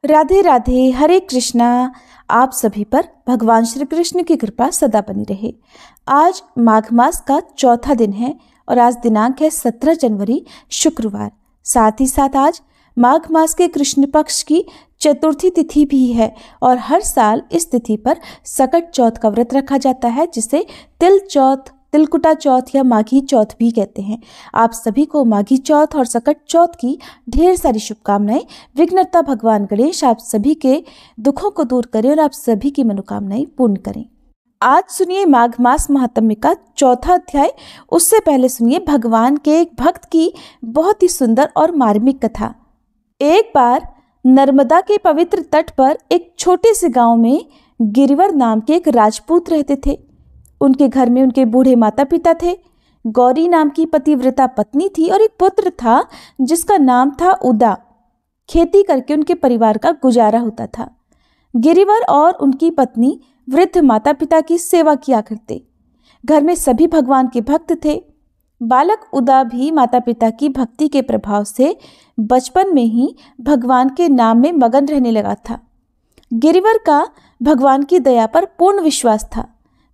राधे राधे, हरे कृष्णा। आप सभी पर भगवान श्री कृष्ण की कृपा सदा बनी रहे। आज माघ मास का चौथा दिन है और आज दिनांक है 17 जनवरी शुक्रवार। साथ ही साथ आज माघ मास के कृष्ण पक्ष की चतुर्थी तिथि भी है और हर साल इस तिथि पर सकट चौथ का व्रत रखा जाता है, जिसे तिल चौथ, तिलकुटा चौथ या माघी चौथ भी कहते हैं। आप सभी को माघी चौथ और सकट चौथ की ढेर सारी शुभकामनाएं। विघ्नहर्ता भगवान गणेश आप सभी के दुखों को दूर करें और आप सभी की मनोकामनाएं पूर्ण करें। आज सुनिए माघ मास महात्म्य का चौथा अध्याय। उससे पहले सुनिए भगवान के एक भक्त की बहुत ही सुंदर और मार्मिक कथा। एक बार नर्मदा के पवित्र तट पर एक छोटे से गांव में गिरिवर नाम के एक राजपूत रहते थे। उनके घर में उनके बूढ़े माता पिता थे, गौरी नाम की पतिव्रता पत्नी थी और एक पुत्र था जिसका नाम था उदा। खेती करके उनके परिवार का गुजारा होता था। गिरिवर और उनकी पत्नी वृद्ध माता पिता की सेवा किया करते। घर में सभी भगवान के भक्त थे। बालक उदा भी माता पिता की भक्ति के प्रभाव से बचपन में ही भगवान के नाम में मगन रहने लगा था। गिरिवर का भगवान की दया पर पूर्ण विश्वास था।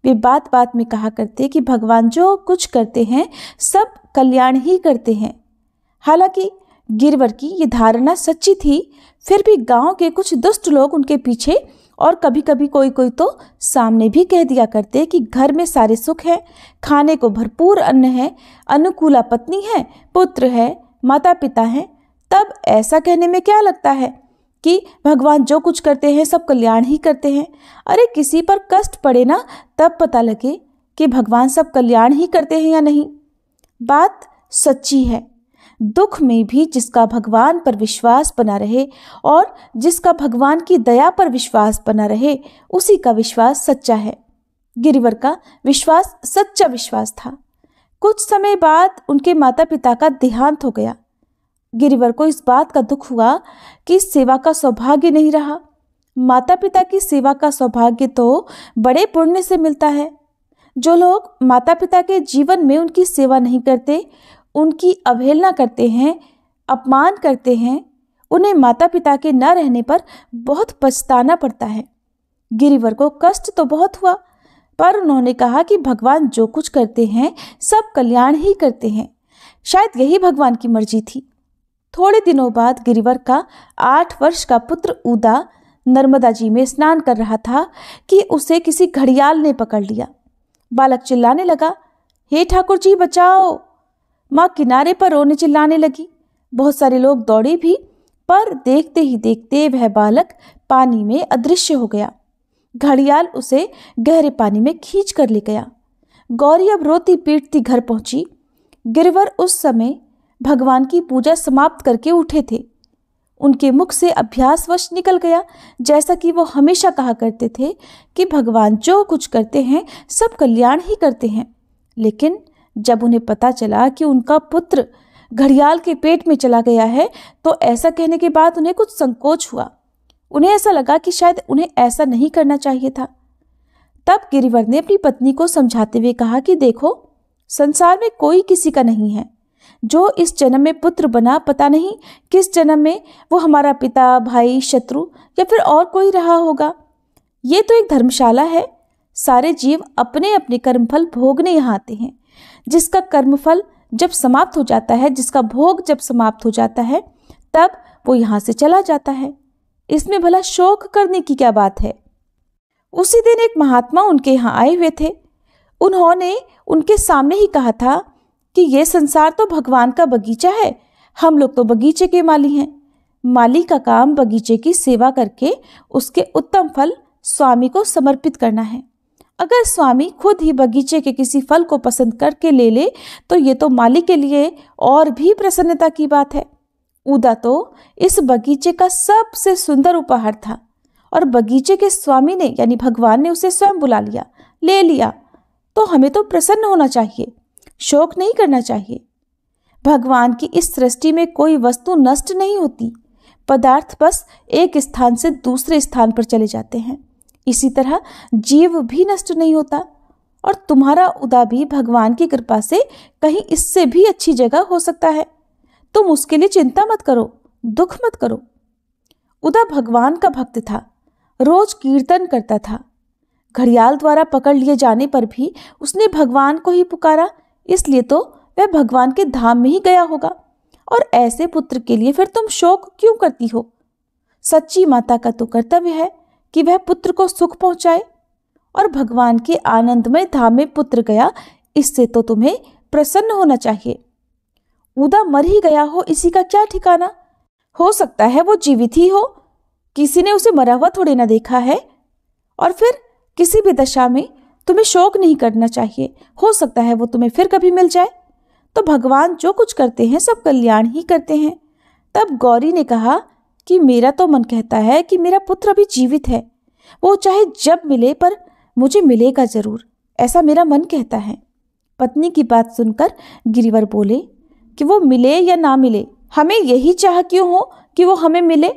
वे बात बात में कहा करते कि भगवान जो कुछ करते हैं सब कल्याण ही करते हैं। हालांकि गिरवर की ये धारणा सच्ची थी, फिर भी गांव के कुछ दुष्ट लोग उनके पीछे और कभी कभी कोई कोई तो सामने भी कह दिया करते कि घर में सारे सुख हैं, खाने को भरपूर अन्न है, अनुकूला पत्नी है, पुत्र है, माता पिता हैं। तब ऐसा कहने में क्या लगता है कि भगवान जो कुछ करते हैं सब कल्याण ही करते हैं। अरे किसी पर कष्ट पड़े ना, तब पता लगे कि भगवान सब कल्याण ही करते हैं या नहीं। बात सच्ची है। दुख में भी जिसका भगवान पर विश्वास बना रहे और जिसका भगवान की दया पर विश्वास बना रहे, उसी का विश्वास सच्चा है। गिरिवर का विश्वास सच्चा विश्वास था। कुछ समय बाद उनके माता पिता का देहांत हो गया। गिरिवर को इस बात का दुख हुआ कि सेवा का सौभाग्य नहीं रहा। माता पिता की सेवा का सौभाग्य तो बड़े पुण्य से मिलता है। जो लोग माता पिता के जीवन में उनकी सेवा नहीं करते, उनकी अवहेलना करते हैं, अपमान करते हैं, उन्हें माता पिता के न रहने पर बहुत पछताना पड़ता है। गिरिवर को कष्ट तो बहुत हुआ, पर उन्होंने कहा कि भगवान जो कुछ करते हैं सब कल्याण ही करते हैं। शायद यही भगवान की मर्जी थी। थोड़े दिनों बाद गिरिवर का 8 वर्ष का पुत्र उदा नर्मदा जी में स्नान कर रहा था कि उसे किसी घड़ियाल ने पकड़ लिया। बालक चिल्लाने लगा, हे ठाकुर जी बचाओ। माँ किनारे पर रोने चिल्लाने लगी। बहुत सारे लोग दौड़े भी, पर देखते ही देखते वह बालक पानी में अदृश्य हो गया। घड़ियाल उसे गहरे पानी में खींच कर ले गया। गौरी अब रोती पीटती घर पहुंची। गिरिवर उस समय भगवान की पूजा समाप्त करके उठे थे। उनके मुख से अभ्यासवश निकल गया, जैसा कि वो हमेशा कहा करते थे कि भगवान जो कुछ करते हैं सब कल्याण ही करते हैं। लेकिन जब उन्हें पता चला कि उनका पुत्र घड़ियाल के पेट में चला गया है, तो ऐसा कहने के बाद उन्हें कुछ संकोच हुआ। उन्हें ऐसा लगा कि शायद उन्हें ऐसा नहीं करना चाहिए था। तब गिरिवर ने अपनी पत्नी को समझाते हुए कहा कि देखो, संसार में कोई किसी का नहीं है। जो इस जन्म में पुत्र बना, पता नहीं किस जन्म में वो हमारा पिता, भाई, शत्रु या फिर और कोई रहा होगा। ये तो एक धर्मशाला है। सारे जीव अपने अपने कर्मफल भोगने यहाँ आते हैं। जिसका कर्मफल जब समाप्त हो जाता है, जिसका भोग जब समाप्त हो जाता है, तब वो यहाँ से चला जाता है। इसमें भला शोक करने की क्या बात है। उसी दिन एक महात्मा उनके यहाँ आए हुए थे। उन्होंने उनके सामने ही कहा था कि ये संसार तो भगवान का बगीचा है, हम लोग तो बगीचे के माली हैं। माली का काम बगीचे की सेवा करके उसके उत्तम फल स्वामी को समर्पित करना है। अगर स्वामी खुद ही बगीचे के किसी फल को पसंद करके ले ले, तो ये तो माली के लिए और भी प्रसन्नता की बात है। उदा तो इस बगीचे का सबसे सुंदर उपहार था और बगीचे के स्वामी ने यानी भगवान ने उसे स्वयं बुला लिया, ले लिया। तो हमें तो प्रसन्न होना चाहिए, शोक नहीं करना चाहिए। भगवान की इस सृष्टि में कोई वस्तु नष्ट नहीं होती। पदार्थ बस एक स्थान से दूसरे स्थान पर चले जाते हैं। इसी तरह जीव भी नष्ट नहीं होता और तुम्हारा उदा भी भगवान की कृपा से कहीं इससे भी अच्छी जगह हो सकता है। तुम उसके लिए चिंता मत करो, दुख मत करो। उदा भगवान का भक्त था, रोज कीर्तन करता था। घड़ियाल द्वारा पकड़ लिए जाने पर भी उसने भगवान को ही पुकारा, इसलिए तो वह भगवान के धाम में ही गया होगा। और ऐसे पुत्र के लिए फिर तुम शोक क्यों करती हो? सच्ची माता का तो कर्तव्य है कि वह पुत्र को सुख पहुंचाए, और भगवान के आनंदमय धाम में पुत्र गया, इससे तो तुम्हें प्रसन्न होना चाहिए। उदा मर ही गया हो, इसी का क्या ठिकाना? हो सकता है वो जीवित ही हो, किसी ने उसे मरा हुआ थोड़े ना देखा है। और फिर किसी भी दशा में तुम्हें शोक नहीं करना चाहिए, हो सकता है वो तुम्हें फिर कभी मिल जाए। तो भगवान जो कुछ करते हैं सब कल्याण ही करते हैं। तब गौरी ने कहा कि मेरा तो मन कहता है कि मेरा पुत्र अभी जीवित है, वो चाहे जब मिले पर मुझे मिलेगा जरूर, ऐसा मेरा मन कहता है। पत्नी की बात सुनकर गिरिवर बोले कि वो मिले या ना मिले, हमें यही चाह क्यों हो कि वो हमें मिले?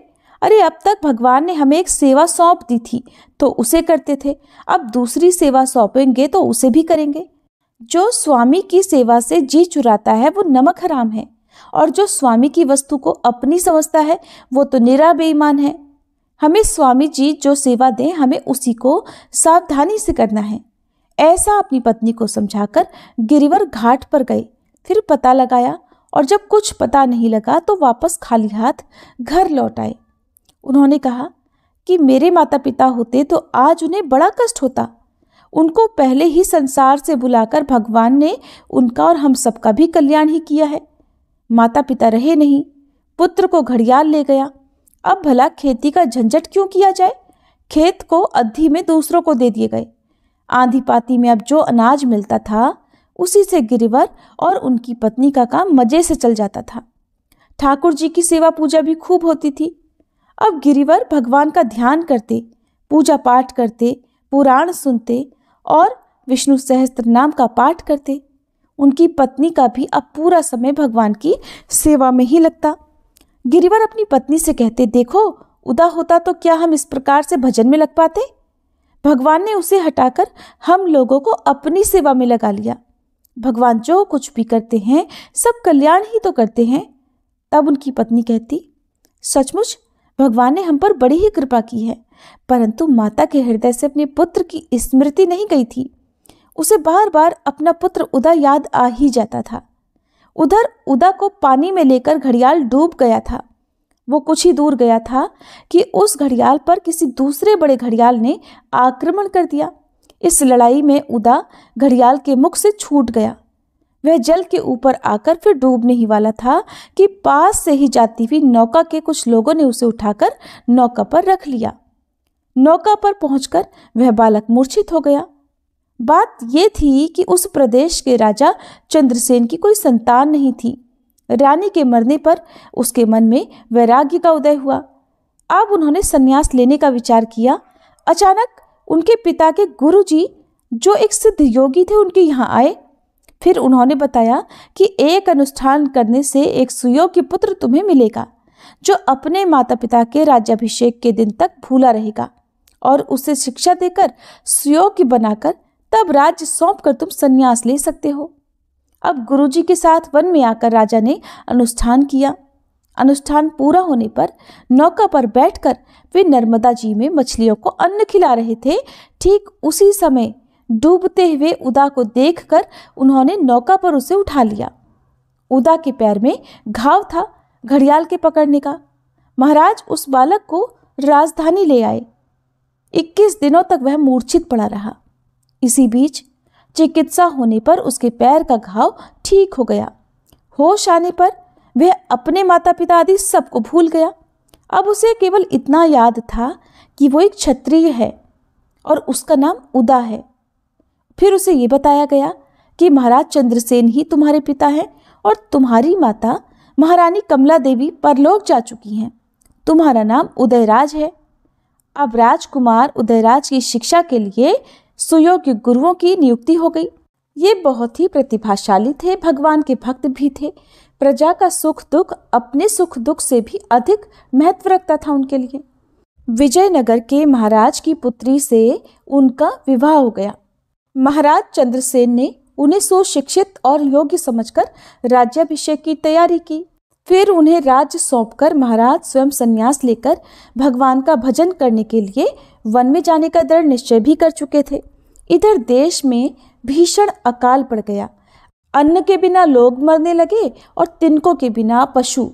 अरे अब तक भगवान ने हमें एक सेवा सौंप दी थी तो उसे करते थे, अब दूसरी सेवा सौंपेंगे तो उसे भी करेंगे। जो स्वामी की सेवा से जी चुराता है वो नमक हराम है, और जो स्वामी की वस्तु को अपनी समझता है वो तो निरा बेईमान है। हमें स्वामी जी जो सेवा दें हमें उसी को सावधानी से करना है। ऐसा अपनी पत्नी को समझाकर गिरिवर घाट पर गए, फिर पता लगाया, और जब कुछ पता नहीं लगा तो वापस खाली हाथ घर लौट आए। उन्होंने कहा कि मेरे माता पिता होते तो आज उन्हें बड़ा कष्ट होता, उनको पहले ही संसार से बुलाकर भगवान ने उनका और हम सबका भी कल्याण ही किया है। माता पिता रहे नहीं, पुत्र को घड़ियाल ले गया, अब भला खेती का झंझट क्यों किया जाए? खेत को अद्धी में दूसरों को दे दिए गए। आंधी पाती में अब जो अनाज मिलता था उसी से गिरिवर और उनकी पत्नी का काम मजे से चल जाता था। ठाकुर जी की सेवा पूजा भी खूब होती थी। अब गिरिवर भगवान का ध्यान करते, पूजा पाठ करते, पुराण सुनते और विष्णु सहस्त्र नाम का पाठ करते। उनकी पत्नी का भी अब पूरा समय भगवान की सेवा में ही लगता। गिरिवर अपनी पत्नी से कहते, देखो उदा होता तो क्या हम इस प्रकार से भजन में लग पाते? भगवान ने उसे हटाकर हम लोगों को अपनी सेवा में लगा लिया। भगवान जो कुछ भी करते हैं सब कल्याण ही तो करते हैं। तब उनकी पत्नी कहती, सचमुच भगवान ने हम पर बड़ी ही कृपा की है, परंतु माता के हृदय से अपने पुत्र की स्मृति नहीं गई थी। उसे बार बार अपना पुत्र उदा याद आ ही जाता था। उधर उदा को पानी में लेकर घड़ियाल डूब गया था। वो कुछ ही दूर गया था कि उस घड़ियाल पर किसी दूसरे बड़े घड़ियाल ने आक्रमण कर दिया। इस लड़ाई में उदा घड़ियाल के मुख से छूट गया। वह जल के ऊपर आकर फिर डूबने ही वाला था कि पास से ही जाती हुई नौका के कुछ लोगों ने उसे उठाकर नौका पर रख लिया। नौका पर पहुंचकर वह बालक मूर्छित हो गया। बात यह थी कि उस प्रदेश के राजा चंद्रसेन की कोई संतान नहीं थी। रानी के मरने पर उसके मन में वैराग्य का उदय हुआ। अब उन्होंने संन्यास लेने का विचार किया। अचानक उनके पिता के गुरुजी जो एक सिद्ध योगी थे उनके यहाँ आए। फिर उन्होंने बताया कि एक अनुष्ठान करने से एक सुयोग्य पुत्र तुम्हें मिलेगा जो अपने माता पिता के राज्याभिषेक के दिन तक भूला रहेगा, और उसे शिक्षा देकर सुयोग्य बनाकर तब राज्य सौंपकर तुम संन्यास ले सकते हो। अब गुरुजी के साथ वन में आकर राजा ने अनुष्ठान किया। अनुष्ठान पूरा होने पर नौका पर बैठकर वे नर्मदा जी में मछलियों को अन्न खिला रहे थे। ठीक उसी समय डूबते हुए उदा को देखकर उन्होंने नौका पर उसे उठा लिया। उदा के पैर में घाव था घड़ियाल के पकड़ने का। महाराज उस बालक को राजधानी ले आए। 21 दिनों तक वह मूर्छित पड़ा रहा। इसी बीच चिकित्सा होने पर उसके पैर का घाव ठीक हो गया। होश आने पर वह अपने माता पिता आदि सबको भूल गया। अब उसे केवल इतना याद था कि वो एक क्षत्रिय है और उसका नाम उदा है। फिर उसे ये बताया गया कि महाराज चंद्रसेन ही तुम्हारे पिता हैं और तुम्हारी माता महारानी कमला देवी परलोक जा चुकी हैं। तुम्हारा नाम उदयराज है। अब राजकुमार उदयराज की शिक्षा के लिए सुयोग्य गुरुओं की नियुक्ति हो गई। ये बहुत ही प्रतिभाशाली थे, भगवान के भक्त भी थे। प्रजा का सुख दुख अपने सुख दुख से भी अधिक महत्व रखता था उनके लिए। विजयनगर के महाराज की पुत्री से उनका विवाह हो गया। महाराज चंद्रसेन ने उन्हें सुशिक्षित और योग्य समझकर राज्याभिषेक की तैयारी की। फिर उन्हें राज्य सौंपकर महाराज स्वयं संन्यास लेकर भगवान का भजन करने के लिए वन में जाने का दृढ़ निश्चय भी कर चुके थे। इधर देश में भीषण अकाल पड़ गया। अन्न के बिना लोग मरने लगे और तिनकों के बिना पशु।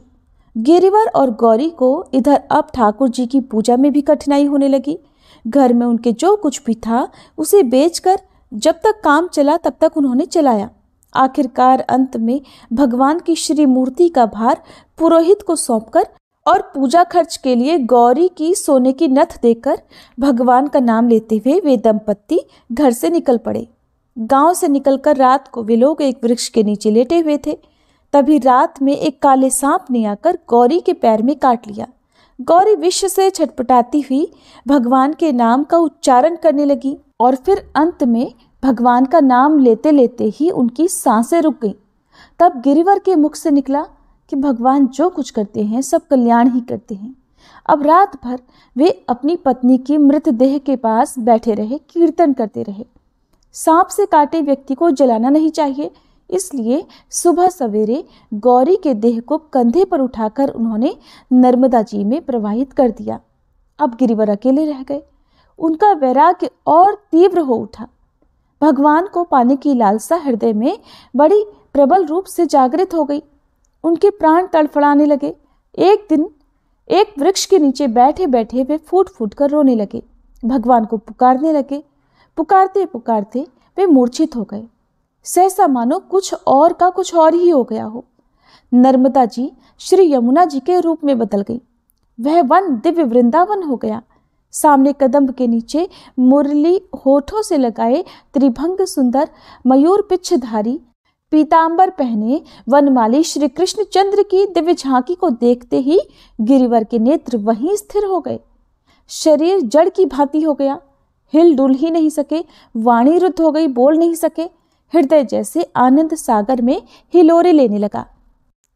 गिरिवर और गौरी को इधर अब ठाकुर जी की पूजा में भी कठिनाई होने लगी। घर में उनके जो कुछ भी था उसे बेचकर जब तक काम चला तब तक उन्होंने चलाया। आखिरकार अंत में भगवान की श्री मूर्ति का भार पुरोहित को सौंपकर और पूजा खर्च के लिए गौरी की सोने की नथ देकर भगवान का नाम लेते हुए वे दंपत्ति घर से निकल पड़े। गांव से निकलकर रात को वे लोग एक वृक्ष के नीचे लेटे हुए थे। तभी रात में एक काले सांप ने आकर गौरी के पैर में काट लिया। गौरी विष से छटपटाती हुई भगवान के नाम का उच्चारण करने लगी और फिर अंत में भगवान का नाम लेते लेते ही उनकी सांसें रुक गईं। तब गिरिवर के मुख से निकला कि भगवान जो कुछ करते हैं सब कल्याण ही करते हैं। अब रात भर वे अपनी पत्नी की मृतदेह के पास बैठे रहे, कीर्तन करते रहे। सांप से काटे व्यक्ति को जलाना नहीं चाहिए, इसलिए सुबह सवेरे गौरी के देह को कंधे पर उठाकर उन्होंने नर्मदा जी में प्रवाहित कर दिया। अब गिरिवर अकेले रह गए। उनका वैराग्य और तीव्र हो उठा। भगवान को पाने की लालसा हृदय में बड़ी प्रबल रूप से जागृत हो गई। उनके प्राण तड़फड़ाने लगे। एक दिन एक वृक्ष के नीचे बैठे बैठे वे फूट फूट कर रोने लगे, भगवान को पुकारने लगे। पुकारते पुकारते वे मूर्छित हो गए। सहसा मानो कुछ और का कुछ और ही हो गया हो। नर्मदा जी श्री यमुना जी के रूप में बदल गई। वह वन दिव्य वृंदावन हो गया। सामने कदम्ब के नीचे मुरली होठों से लगाए त्रिभंग सुंदर मयूर पिच्छधारी पीतांबर पहने वनमाली श्री कृष्ण चंद्र की दिव्य झांकी को देखते ही गिरिवर के नेत्र वहीं स्थिर हो गए। शरीर जड़ की भांति हो गया, हिल डुल ही नहीं सके, वाणी रुद्ध हो गई, बोल नहीं सके। हृदय जैसे आनंद सागर में हिलोरे लेने लगा।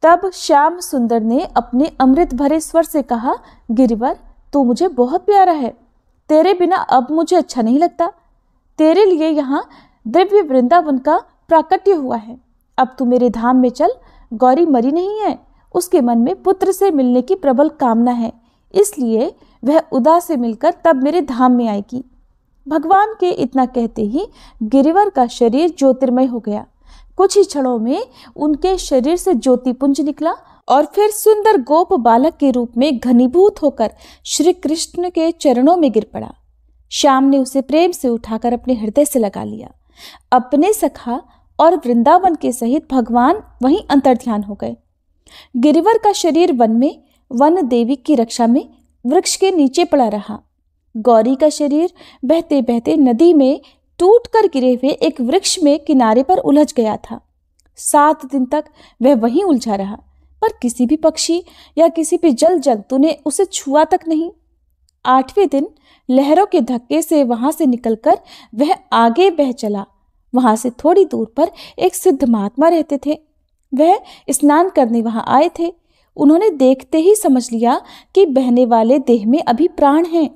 तब श्याम सुंदर ने अपने अमृत भरे स्वर से कहा, गिरिवर तू मुझे बहुत प्यारा है, तेरे बिना अब मुझे अच्छा नहीं लगता। तेरे लिए यहाँ दिव्य वृंदावन का प्राकट्य हुआ है। अब तू मेरे धाम में चल। गौरी मरी नहीं है, उसके मन में पुत्र से मिलने की प्रबल कामना है, इसलिए वह उदा से मिलकर तब मेरे धाम में आएगी। भगवान के इतना कहते ही गिरिवर का शरीर ज्योतिर्मय हो गया। कुछ ही क्षणों में उनके शरीर से ज्योतिपुंज निकला और फिर सुंदर गोप बालक के रूप में घनीभूत होकर श्री कृष्ण के चरणों में गिर पड़ा। श्याम ने उसे प्रेम से उठाकर अपने हृदय से लगा लिया। अपने सखा और वृंदावन के सहित भगवान वहीं अंतर्ध्यान हो गए। गिरिवर का शरीर वन में वन देवी की रक्षा में वृक्ष के नीचे पड़ा रहा। गौरी का शरीर बहते बहते नदी में टूट कर गिरे हुए एक वृक्ष में किनारे पर उलझ गया था। 7 दिन तक वह वहीं उलझा रहा, पर किसी भी पक्षी या किसी भी जल जंतु ने उसे छुआ तक नहीं। 8वें दिन लहरों के धक्के से वहां से निकलकर वह आगे बह चला। वहां से थोड़ी दूर पर एक सिद्ध महात्मा रहते थे। वह स्नान करने वहां आए थे। उन्होंने देखते ही समझ लिया कि बहने वाले देह में अभी प्राण हैं।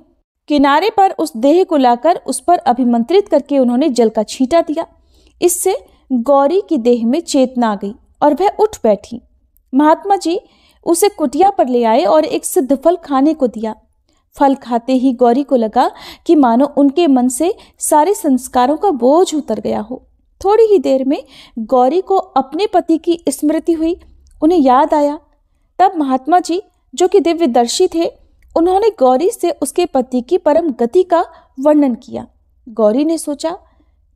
किनारे पर उस देह को लाकर उस पर अभिमंत्रित करके उन्होंने जल का छींटा दिया। इससे गौरी की देह में चेतना आ गई और वह उठ बैठी। महात्मा जी उसे कुटिया पर ले आए और एक सिद्ध फल खाने को दिया। फल खाते ही गौरी को लगा कि मानो उनके मन से सारे संस्कारों का बोझ उतर गया हो। थोड़ी ही देर में गौरी को अपने पति की स्मृति हुई। उन्हें याद आया। तब महात्मा जी जो कि दिव्यदर्शी थे, उन्होंने गौरी से उसके पति की परम गति का वर्णन किया। गौरी ने सोचा,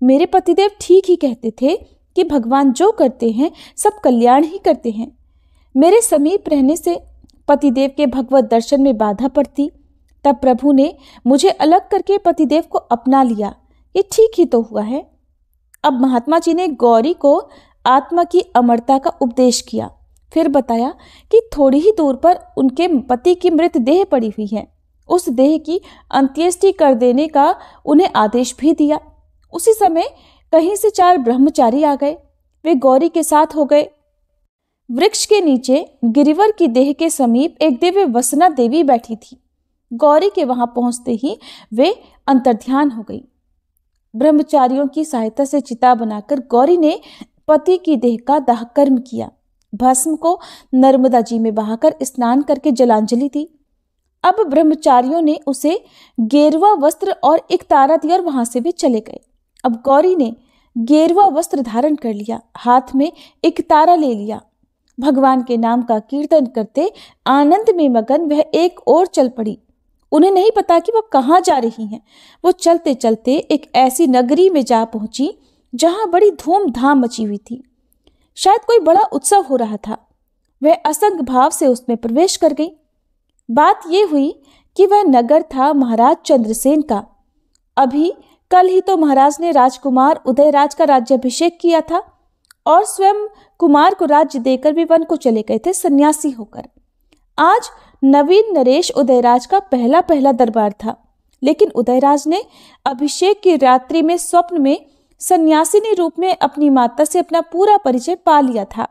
मेरे पतिदेव ठीक ही कहते थे कि भगवान जो करते हैं सब कल्याण ही करते हैं। मेरे समीप रहने से पतिदेव के भगवत दर्शन में बाधा पड़ती, तब प्रभु ने मुझे अलग करके पतिदेव को अपना लिया। ये ठीक ही तो हुआ है। अब महात्मा जी ने गौरी को आत्मा की अमरता का उपदेश किया। फिर बताया कि थोड़ी ही दूर पर उनके पति की मृत देह पड़ी हुई है। उस देह की अंत्येष्टि कर देने का उन्हें आदेश भी दिया। उसी समय कहीं से 4 ब्रह्मचारी आ गए। वे गौरी के साथ हो गए। वृक्ष के नीचे गिरिवर की देह के समीप एक दिव्य वसना देवी बैठी थी। गौरी के वहां पहुंचते ही वे अंतर्ध्यान हो गई। ब्रह्मचारियों की सहायता से चिता बनाकर गौरी ने पति की देह का दाह कर्म किया। भस्म को नर्मदा जी में बहाकर स्नान करके जलांजलि दी। अब ब्रह्मचारियों ने उसे गेरुआ वस्त्र और एक तारा दिया और वहां से वे चले गए। अब गौरी ने गेरुआ वस्त्र धारण कर लिया, हाथ में एक तारा ले लिया। भगवान के नाम का कीर्तन करते आनंद में मगन वह एक ओर चल पड़ी। उन्हें नहीं पता कि वो कहाँ जा रही हैं। वो चलते चलते एक ऐसी नगरी में जा पहुंची जहां बड़ी धूमधाम मची हुई थी। शायद कोई बड़ा उत्सव हो रहा था। वह असंग भाव से उसमें प्रवेश कर गई। बात यह हुई कि वह नगर था महाराज चंद्रसेन का। अभी कल ही तो महाराज ने राजकुमार उदयराज का राज्याभिषेक किया था और स्वयं कुमार को राज्य देकर भी वन को चले गए थे सन्यासी होकर। आज नवीन नरेश उदयराज का पहला पहला दरबार था, लेकिन उदयराज ने अभिषेक की रात्रि में स्वप्न में सन्यासिनी रूप में अपनी माता से अपना पूरा परिचय पा लिया था।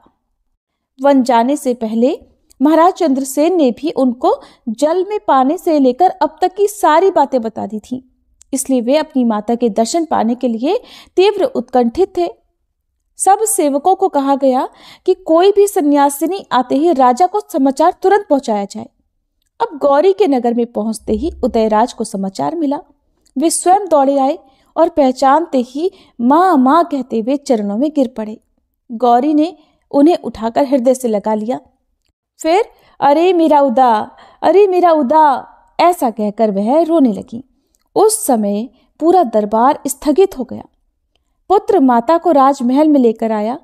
वन जाने से पहले महाराज चंद्रसेन ने भी उनको जल में पाने से लेकर अब तक की सारी बातें बता दी थी, इसलिए वे अपनी माता के दर्शन पाने के लिए तीव्र उत्कंठित थे। सब सेवकों को कहा गया कि कोई भी सन्यासिनी आते ही राजा को समाचार तुरंत पहुंचाया जाए। अब गौरी के नगर में पहुंचते ही उदयराज को समाचार मिला। वे स्वयं दौड़े आए और पहचानते ही माँ माँ कहते हुए चरणों में गिर पड़े। गौरी ने उन्हें उठाकर हृदय से लगा लिया। फिर अरे मेरा उदा, अरे मेरा उदा ऐसा कहकर वह रोने लगी। उस समय पूरा दरबार स्थगित हो गया। पुत्र माता को राजमहल में लेकर आया।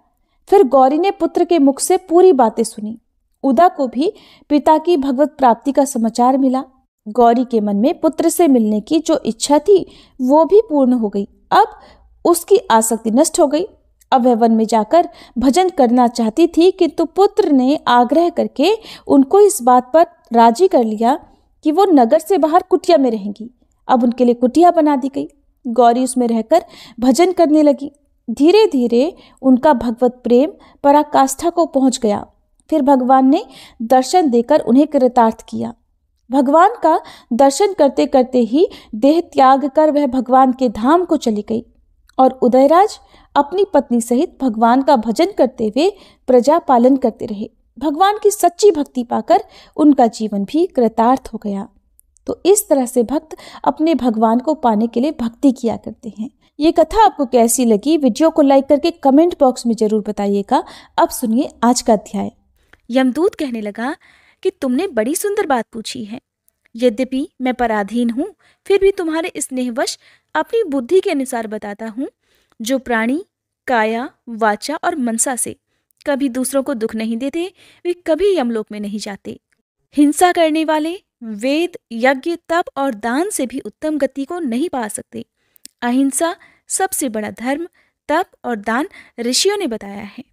फिर गौरी ने पुत्र के मुख से पूरी बातें सुनी। उदा को भी पिता की भगवत प्राप्ति का समाचार मिला। गौरी के मन में पुत्र से मिलने की जो इच्छा थी वो भी पूर्ण हो गई। अब उसकी आसक्ति नष्ट हो गई। अब वह वन में जाकर भजन करना चाहती थी, किंतु पुत्र ने आग्रह करके उनको इस बात पर राजी कर लिया कि वो नगर से बाहर कुटिया में रहेंगी। अब उनके लिए कुटिया बना दी गई। गौरी उसमें रहकर भजन करने लगी। धीरे धीरे उनका भगवत प्रेम पराकाष्ठा को पहुंच गया। फिर भगवान ने दर्शन देकर उन्हें कृतार्थ किया। भगवान का दर्शन करते करते ही देह त्याग कर वह भगवान के धाम को चली गई और उदयराज अपनी पत्नी सहित भगवान का भजन करते हुए प्रजा पालन करते रहे। भगवान की सच्ची भक्ति पाकर उनका जीवन भी कृतार्थ हो गया। तो इस तरह से भक्त अपने भगवान को पाने के लिए भक्ति किया करते हैं। ये कथा आपको कैसी लगी? वीडियो को लाइक करके कमेंट बॉक्स में जरूर बताइएगा। अब सुनिए आज का अध्याय। यमदूत कहने लगा कि तुमने बड़ी सुंदर बात पूछी है। यद्यपि मैं पराधीन हूँ, फिर भी तुम्हारे स्नेहवश अपनी बुद्धि के अनुसार बताता हूँ। जो प्राणी काया, वाचा और मनसा से कभी दूसरों को दुख नहीं देते, वे कभी यमलोक में नहीं जाते। हिंसा करने वाले वेद, यज्ञ, तप और दान से भी उत्तम गति को नहीं पा सकते। अहिंसा सबसे बड़ा धर्म, तप और दान ऋषियों ने बताया है।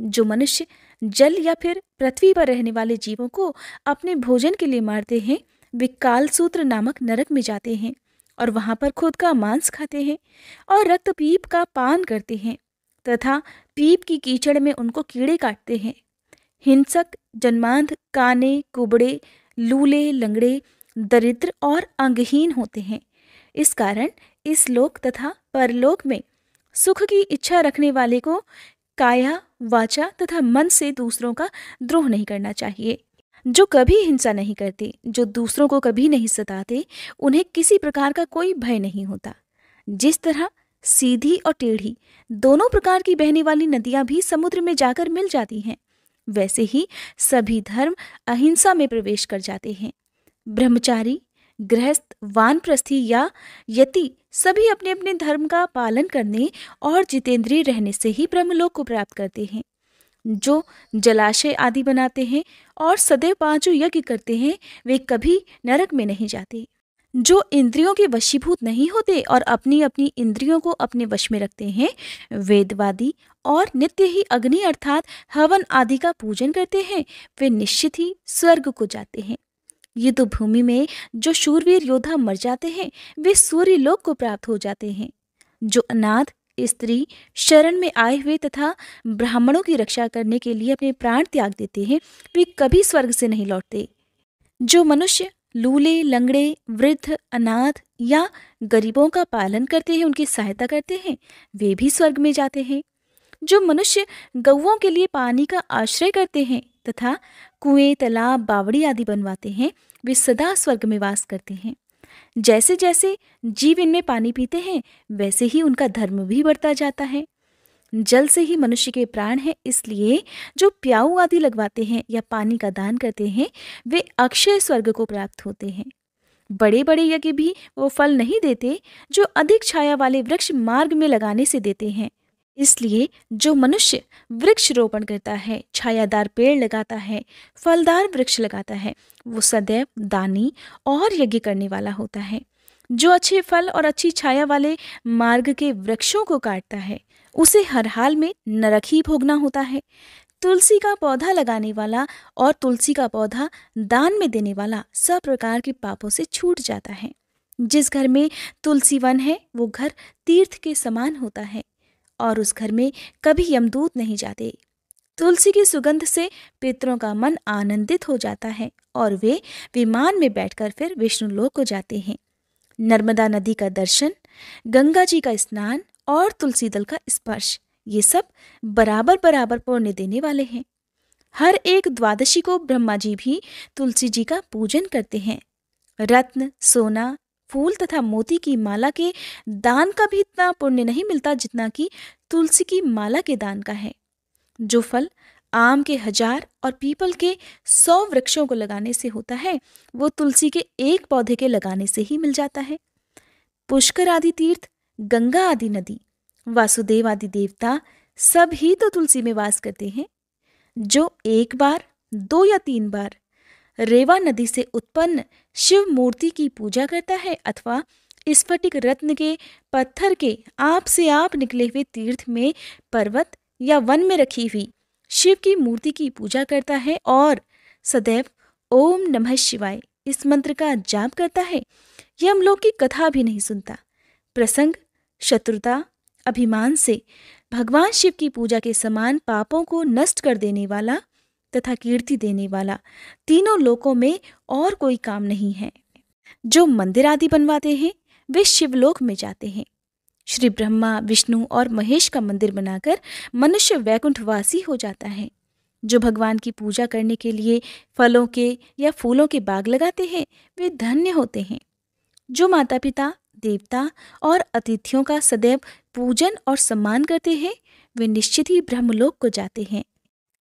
जो मनुष्य जल या फिर पृथ्वी पर रहने वाले जीवों को अपने भोजन के लिए मारते हैं, वे कालसूत्र नामक नरक में जाते हैं और वहां पर खुद का मांस खाते हैं और रक्त पीप का पान करते हैं तथा पीप की कीचड़ में उनको कीड़े काटते हैं। हिंसक, जन्मांध, काने, कुबड़े, लूले, लंगड़े, दरिद्र और अंगहीन होते हैं। इस कारण इस लोक तथा परलोक में सुख की इच्छा रखने वाले को काया, वाचा तथा मन से दूसरों का द्रोह नहीं करना चाहिए। जो कभी हिंसा नहीं करते, जो दूसरों को कभी नहीं सताते, उन्हें किसी प्रकार का कोई भय नहीं होता। जिस तरह सीधी और टेढ़ी दोनों प्रकार की बहने वाली नदियां भी समुद्र में जाकर मिल जाती हैं, वैसे ही सभी धर्म अहिंसा में प्रवेश कर जाते हैं। ब्रह्मचारी, गृहस्थ, वानप्रस्थी या यति सभी अपने अपने धर्म का पालन करने और जितेंद्रिय रहने से ही ब्रह्मलोक को प्राप्त करते हैं। जो जलाशय आदि बनाते हैं और सदैव पांचों यज्ञ करते हैं, वे कभी नरक में नहीं जाते। जो इंद्रियों के वशीभूत नहीं होते और अपनी अपनी इंद्रियों को अपने वश में रखते हैं, वेदवादी और नित्य ही अग्नि अर्थात हवन आदि का पूजन करते हैं, वे निश्चित ही स्वर्ग को जाते हैं। युद्ध भूमि में जो शूरवीर योद्धा मर जाते हैं, वे सूर्य लोक को प्राप्त हो जाते हैं। जो अनाथ, स्त्री, शरण में आए हुए तथा ब्राह्मणों की रक्षा करने के लिए अपने प्राण त्याग देते हैं, वे कभी स्वर्ग से नहीं लौटते। जो मनुष्य लूले, लंगड़े, वृद्ध, अनाथ या गरीबों का पालन करते हैं, उनकी सहायता करते हैं, वे भी स्वर्ग में जाते हैं। जो मनुष्य गौओं के लिए पानी का आश्रय करते हैं तथा कुएं, तालाब, बावड़ी आदि बनवाते हैं, वे सदा स्वर्ग में वास करते हैं। जैसे जैसे जीव इनमें पानी पीते हैं, वैसे ही उनका धर्म भी बढ़ता जाता है। जल से ही मनुष्य के प्राण हैं, इसलिए जो प्याऊ आदि लगवाते हैं या पानी का दान करते हैं, वे अक्षय स्वर्ग को प्राप्त होते हैं। बड़े बड़े यज्ञ भी वो फल नहीं देते जो अधिक छाया वाले वृक्ष मार्ग में लगाने से देते हैं। इसलिए जो मनुष्य वृक्ष रोपण करता है, छायादार पेड़ लगाता है, फलदार वृक्ष लगाता है, वो सदैव दानी और यज्ञ करने वाला होता है। जो अच्छे फल और अच्छी छाया वाले मार्ग के वृक्षों को काटता है, उसे हर हाल में नरक ही भोगना होता है। तुलसी का पौधा लगाने वाला और तुलसी का पौधा दान में देने वाला सब प्रकार के पापों से छूट जाता है। जिस घर में तुलसी वन है, वो घर तीर्थ के समान होता है और उस घर में कभी यमदूत नहीं जाते। तुलसी की सुगंध से पितरों का मन आनंदित हो जाता है और वे विमान में बैठकर फिर विष्णु लोक को जाते हैं। नर्मदा नदी का दर्शन, गंगा जी का स्नान और तुलसी दल का स्पर्श, ये सब बराबर बराबर पुण्य देने वाले हैं। हर एक द्वादशी को ब्रह्मा जी भी तुलसी जी का पूजन करते हैं। रत्न, सोना, फूल तथा मोती की माला के दान का भी इतना पुण्य नहीं मिलता जितना कि तुलसी की माला के दान का है। जो फल आम के 1000 और पीपल के 100 वृक्षों को लगाने से होता है, वो तुलसी के एक पौधे के लगाने से ही मिल जाता है। पुष्कर आदि तीर्थ, गंगा आदि नदी, वासुदेव आदि देवता सब ही तो तुलसी में वास करते हैं। जो एक बार, 2 या 3 बार रेवा नदी से उत्पन्न शिव मूर्ति की पूजा करता है अथवा स्फटिक रत्न के पत्थर के आप से आप निकले हुए तीर्थ में पर्वत या वन में रखी हुई शिव की मूर्ति की पूजा करता है और सदैव ओम नमः शिवाय इस मंत्र का जाप करता है, यमलोक की कथा भी नहीं सुनता। प्रसंग, शत्रुता, अभिमान से भगवान शिव की पूजा के समान पापों को नष्ट कर देने वाला तथा कीर्ति देने वाला तीनों लोकों में और कोई काम नहीं है। जो मंदिर आदि बनवाते हैं, वे शिवलोक में जाते हैं। श्री ब्रह्मा, विष्णु और महेश का मंदिर बनाकर मनुष्य वैकुंठवासी हो जाता है। जो भगवान की पूजा करने के लिए फलों के या फूलों के बाग लगाते हैं, वे धन्य होते हैं। जो माता पिता, देवता और अतिथियों का सदैव पूजन और सम्मान करते हैं, वे निश्चित ही ब्रह्मलोक को जाते हैं।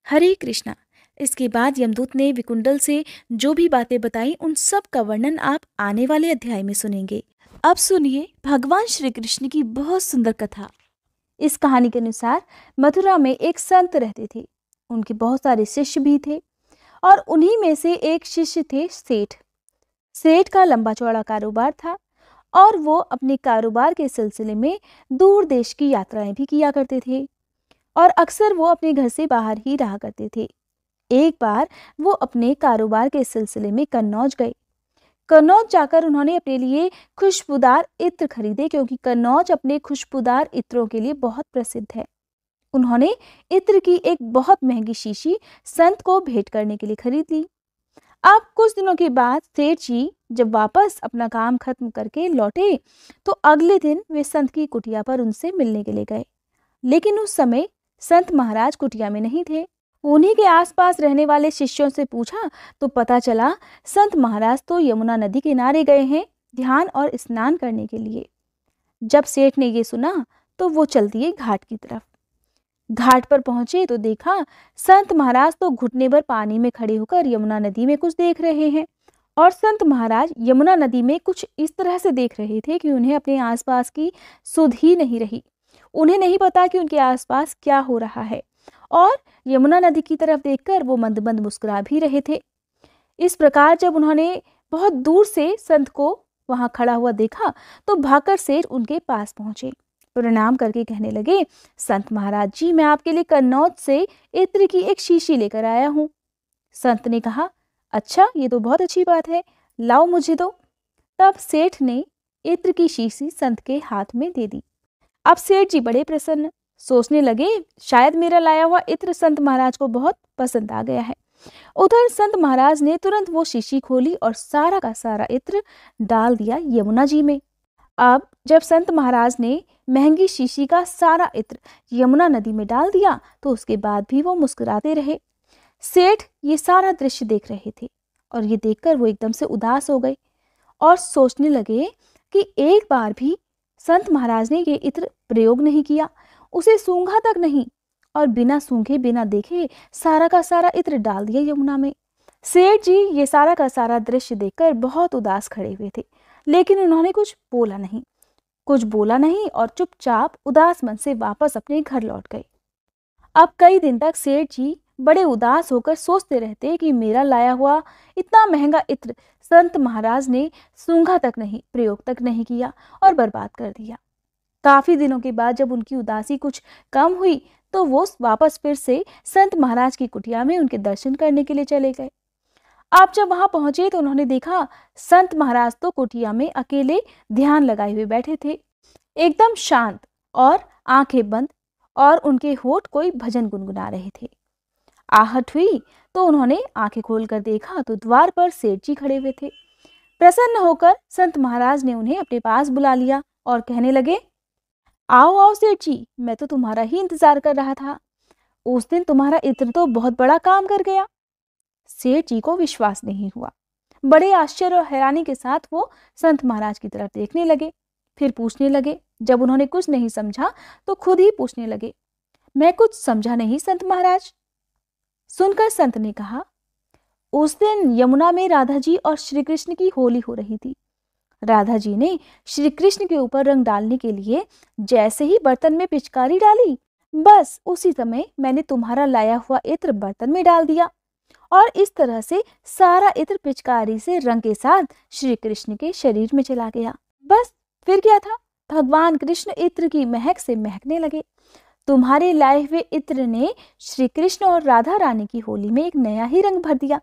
हरे कृष्णा। इसके बाद यमदूत ने विकुंडल से जो भी बातें बताई, उन सब का वर्णन आप आने वाले अध्याय में सुनेंगे। अब सुनिए भगवान श्री कृष्ण की बहुत सुंदर कथा। इस कहानी के अनुसार मथुरा में एक संत रहते थे। उनके बहुत सारे शिष्य भी थे और उन्हीं में से एक शिष्य थे सेठ। सेठ का लंबा चौड़ा कारोबार था और वो अपने कारोबार के सिलसिले में दूर देश की यात्राएं भी किया करते थे और अक्सर वो अपने घर से बाहर ही रहा करते थे। एक बार वो अपने कारोबार के सिलसिले में कन्नौज गए। कन्नौज जाकर उन्होंने अपने लिए खुशबूदार इत्र खरीदे, क्योंकि कन्नौज अपने खुशबूदार इत्रों के लिए बहुत प्रसिद्ध है। उन्होंने इत्र की एक बहुत महंगी शीशी संत को भेंट करने के लिए खरीद ली। अब कुछ दिनों के बाद सेठ जी जब वापस अपना काम खत्म करके लौटे, तो अगले दिन वे संत की कुटिया पर उनसे मिलने के लिए गए। लेकिन उस समय संत महाराज कुटिया में नहीं थे। उन्हीं के आसपास रहने वाले शिष्यों से पूछा तो पता चला संत महाराज तो यमुना नदी किनारे गए हैं ध्यान और स्नान करने के लिए। जब सेठ ने ये सुना तो वो चल दिए घाट की तरफ। घाट पर पहुंचे तो देखा संत महाराज तो घुटने भर पानी में खड़े होकर यमुना नदी में कुछ देख रहे हैं और संत महाराज यमुना नदी में कुछ इस तरह से देख रहे थे कि उन्हें अपने आसपास की सुध ही नहीं रही। उन्हें नहीं पता कि उनके आसपास क्या हो रहा है और यमुना नदी की तरफ देखकर वो मंद मंद मुस्कुरा भी रहे थे। इस प्रकार जब उन्होंने बहुत दूर से संत को वहां खड़ा हुआ देखा तो भागकर सेठ उनके पास पहुंचे, प्रणाम करके कहने लगे, संत महाराज जी, मैं आपके लिए कन्नौज से इत्र की एक शीशी लेकर आया हूँ। संत ने कहा, अच्छा, ये तो बहुत अच्छी बात है, लाओ मुझे दो। तब सेठ ने इत्र की शीशी संत के हाथ में दे दी। अब सेठ जी बड़े प्रसन्न, सोचने लगे शायद मेरा लाया हुआ इत्र संत महाराज को बहुत पसंद आ गया है। उधर संत महाराज ने तुरंत वो शीशी खोली और सारा का सारा इत्र डाल दिया यमुना जी में। अब जब संत महाराज ने महंगी शीशी का सारा इत्र यमुना नदी में डाल दिया तो उसके बाद भी वो मुस्कुराते रहे। सेठ ये सारा दृश्य देख रहे थे और ये देखकर वो एकदम से उदास हो गए और सोचने लगे कि एक बार भी संत महाराज ने ये इत्र प्रयोग नहीं किया, उसे सूंघा तक नहीं, और बिना सूंघे बिना देखे सारा का सारा इत्र डाल दिया यमुना में। सेठ जी ये सारा का सारा दृश्य देखकर बहुत उदास खड़े हुए थे, लेकिन उन्होंने कुछ बोला नहीं और चुपचाप उदास मन से वापस अपने घर लौट गए। अब कई दिन तक सेठ जी बड़े उदास होकर सोचते रहते कि मेरा लाया हुआ इतना महंगा इत्र संत महाराज ने सूंघा तक नहीं, प्रयोग तक नहीं किया और बर्बाद कर दिया। काफी दिनों के बाद जब उनकी उदासी कुछ कम हुई तो वो वापस फिर से संत महाराज की कुटिया में उनके दर्शन करने के लिए चले गए। आप जब वहां पहुंचे तो उन्होंने देखा संत महाराज तो कुटिया में अकेले ध्यान लगाए हुए बैठे थे, एकदम शांत और आंखें बंद, और उनके होठ कोई भजन गुनगुना रहे थे। आहट हुई तो उन्होंने आंखें खोलकर देखा तो द्वार पर सेठ जी खड़े हुए थे। प्रसन्न होकर संत महाराज ने उन्हें अपने पास बुला लिया और कहने लगे, आओ आओ सेठ जी, मैं तो तुम्हारा ही इंतजार कर रहा था। उस दिन तुम्हारा इत्र तो बहुत बड़ा काम कर गया। सेठ जी को विश्वास नहीं हुआ। बड़े आश्चर्य और हैरानी के साथ वो संत महाराज की तरफ देखने लगे, फिर पूछने लगे। जब उन्होंने कुछ नहीं समझा तो खुद ही पूछने लगे, मैं कुछ समझा नहीं संत महाराज। सुनकर संत ने कहा, उस दिन यमुना में राधा जी और श्री कृष्ण की होली हो रही थी। राधा जी ने श्री कृष्ण के ऊपर रंग डालने के लिए जैसे ही बर्तन में पिचकारी डाली, बस उसी समय मैंने तुम्हारा लाया हुआ इत्र बर्तन में डाल दिया और इस तरह से सारा इत्र पिचकारी से रंग के साथ श्री कृष्ण के शरीर में चला गया। बस फिर क्या था, भगवान कृष्ण इत्र की महक से महकने लगे। तुम्हारे लाए हुए इत्र ने श्री कृष्ण और राधा रानी की होली में एक नया ही रंग भर दिया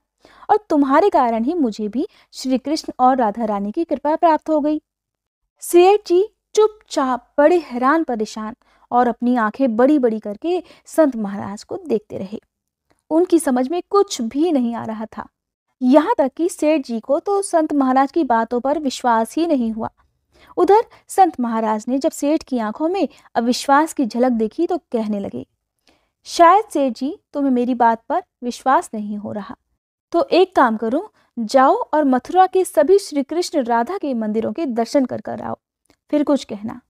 और तुम्हारे कारण ही मुझे भी श्री कृष्ण और राधा रानी की कृपा प्राप्त हो गई। सेठ जी चुपचाप बड़े हैरान परेशान और अपनी आंखें बड़ी बड़ी करके संत महाराज को देखते रहे। उनकी समझ में कुछ भी नहीं आ रहा था। यहाँ तक कि सेठ जी को तो संत महाराज की बातों पर विश्वास ही नहीं हुआ। उधर संत महाराज ने जब सेठ की आंखों में अविश्वास की झलक देखी तो कहने लगे, शायद सेठ जी तुम्हें मेरी बात पर विश्वास नहीं हो रहा, तो एक काम करो, जाओ और मथुरा के सभी श्री कृष्ण राधा के मंदिरों के दर्शन कर आओ, फिर कुछ कहना।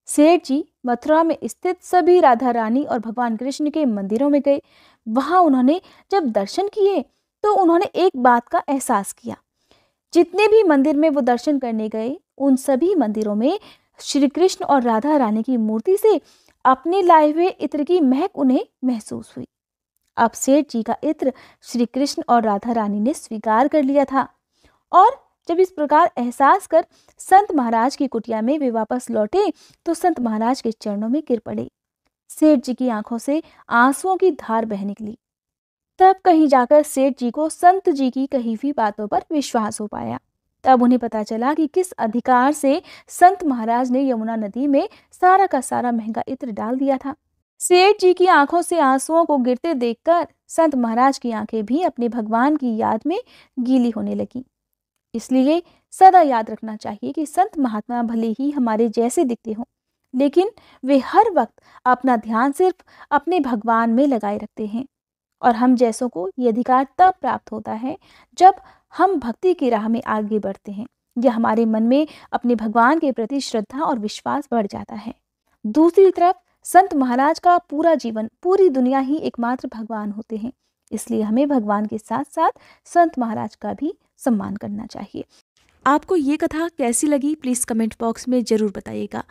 सेठ जी मथुरा में स्थित सभी राधा रानी और भगवान कृष्ण के मंदिरों में गए। वहां उन्होंने जब दर्शन किए तो उन्होंने एक बात का एहसास किया, जितने भी मंदिर में वो दर्शन करने गए उन सभी मंदिरों में श्री कृष्ण और राधा रानी की मूर्ति से अपने लाए हुए इत्र की महक उन्हें महसूस हुई। अब सेठ जी का इत्र श्री कृष्ण और राधा रानी ने स्वीकार कर लिया था और जब इस प्रकार एहसास कर संत महाराज की कुटिया में वे वापस लौटे तो संत महाराज के चरणों में गिर पड़े। सेठ जी की आंखों से आंसुओं की धार बह निकली। तब कहीं जाकर सेठ जी को संत जी की कही हुई बातों पर विश्वास हो पाया। तब उन्हें पता चला कि किस अधिकार से संत महाराज ने यमुना नदी में सारा का सारा महंगा इत्र डाल दिया था। सेठ जी की आंखों से आंसुओं को गिरते देखकर संत महाराज की आंखें भी अपने भगवान की याद में गीली होने लगी। इसलिए सदा याद रखना चाहिए कि संत महात्मा भले ही हमारे जैसे दिखते हों, लेकिन वे हर वक्त अपना ध्यान सिर्फ अपने भगवान में लगाए रखते हैं। और हम जैसों को ये अधिकार तब प्राप्त होता है जब हम भक्ति की राह में आगे बढ़ते हैं या हमारे मन में अपने भगवान के प्रति श्रद्धा और विश्वास बढ़ जाता है। दूसरी तरफ संत महाराज का पूरा जीवन, पूरी दुनिया ही एकमात्र भगवान होते हैं। इसलिए हमें भगवान के साथ साथ संत महाराज का भी सम्मान करना चाहिए। आपको ये कथा कैसी लगी प्लीज़ कमेंट बॉक्स में ज़रूर बताइएगा।